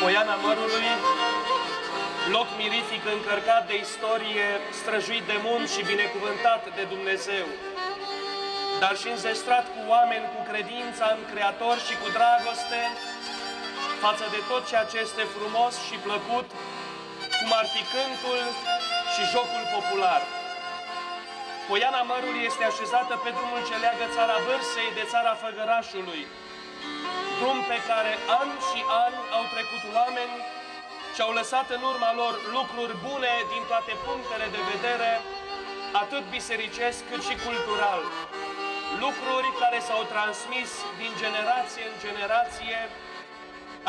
Poiana Mărului, loc mirific încărcat de istorie, străjuit de munți și binecuvântat de Dumnezeu, dar și înzestrat cu oameni cu credința în Creator și cu dragoste față de tot ceea ce este frumos și plăcut, cum ar fi cântul și jocul popular. Poiana Mărului este așezată pe drumul ce leagă țara Vârsei de țara Făgărașului, drum pe care ani și ani au trecut oameni și au lăsat în urma lor lucruri bune din toate punctele de vedere, atât bisericesc cât și cultural. Lucruri care s-au transmis din generație în generație,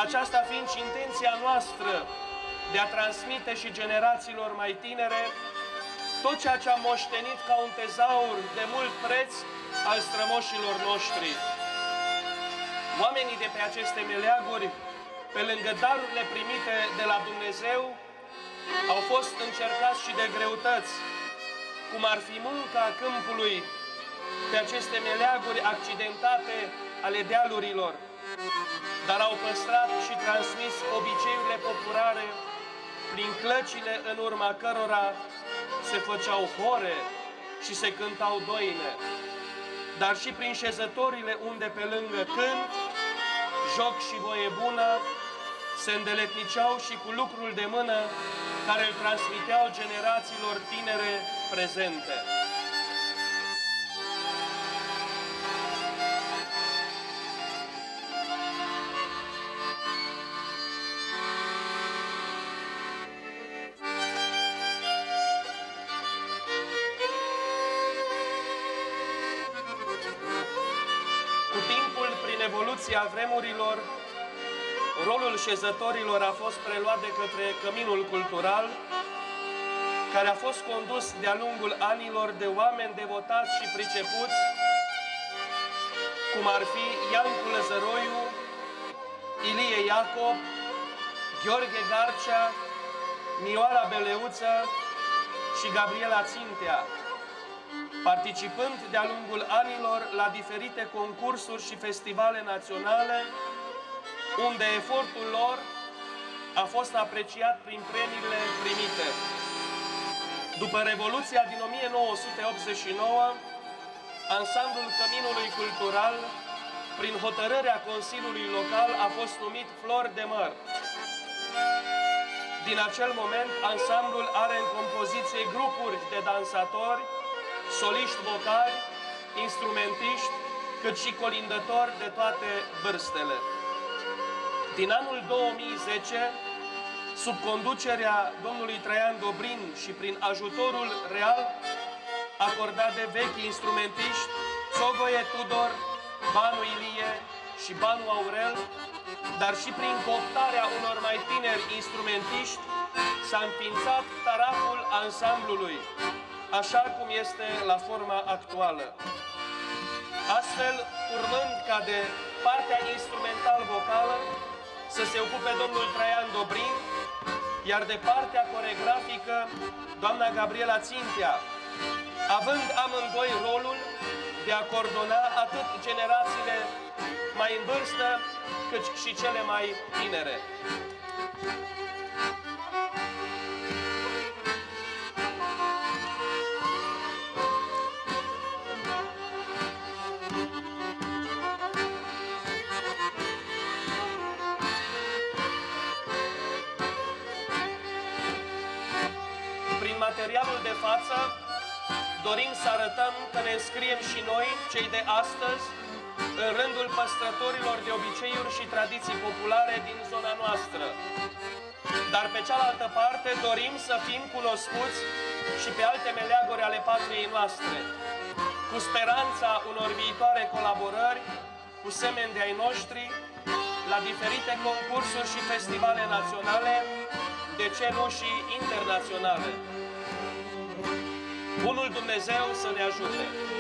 aceasta fiind și intenția noastră de a transmite și generațiilor mai tinere tot ceea ce am moștenit ca un tezaur de mult preț al strămoșilor noștri. Oamenii de pe aceste meleaguri, pe lângă darurile primite de la Dumnezeu, au fost încercați și de greutăți, cum ar fi munca câmpului pe aceste meleaguri accidentate ale dealurilor, dar au păstrat și transmis obiceiurile populare prin clăcile în urma cărora se făceau hore și se cântau doine, dar și prin șezătorile unde pe lângă cânt, joc și voie bună se îndeletniceau și cu lucrul de mână care îl transmiteau generațiilor tinere prezente. Evoluția vremurilor, rolul șezătorilor a fost preluat de către căminul cultural, care a fost condus de-a lungul anilor de oameni devotați și pricepuți, cum ar fi Iancu Lăzăroiu, Ilie Iacob, Gheorghe Garcea, Mioara Beleuță și Gabriela Țintea, participând de-a lungul anilor la diferite concursuri și festivale naționale, unde efortul lor a fost apreciat prin premiile primite. După Revoluția din 1989, ansamblul Căminului Cultural, prin hotărârea Consiliului Local, a fost numit Flori de Măr. Din acel moment, ansamblul are în compoziție grupuri de dansatori, soliști vocali, instrumentiști, cât și colindători de toate vârstele. Din anul 2010, sub conducerea domnului Traian Dobrin și prin ajutorul real acordat de vechi instrumentiști, Țogoie Tudor, Banu Ilie și Banu Aurel, dar și prin cooptarea unor mai tineri instrumentiști, s-a înființat taraful ansamblului, așa cum este la forma actuală. Astfel, urmând ca de partea instrumental-vocală să se ocupe domnul Traian Dobrin, iar de partea coregrafică, doamna Gabriela Țintea, având amândoi rolul de a coordona atât generațiile mai în vârstă, cât și cele mai tinere. Materialul de față, dorim să arătăm că ne înscriem și noi, cei de astăzi, în rândul păstrătorilor de obiceiuri și tradiții populare din zona noastră. Dar pe cealaltă parte dorim să fim cunoscuți și pe alte meleaguri ale patriei noastre, cu speranța unor viitoare colaborări cu semeni de ai noștri la diferite concursuri și festivale naționale, de ce nu și internaționale. Bunul Dumnezeu să ne ajute!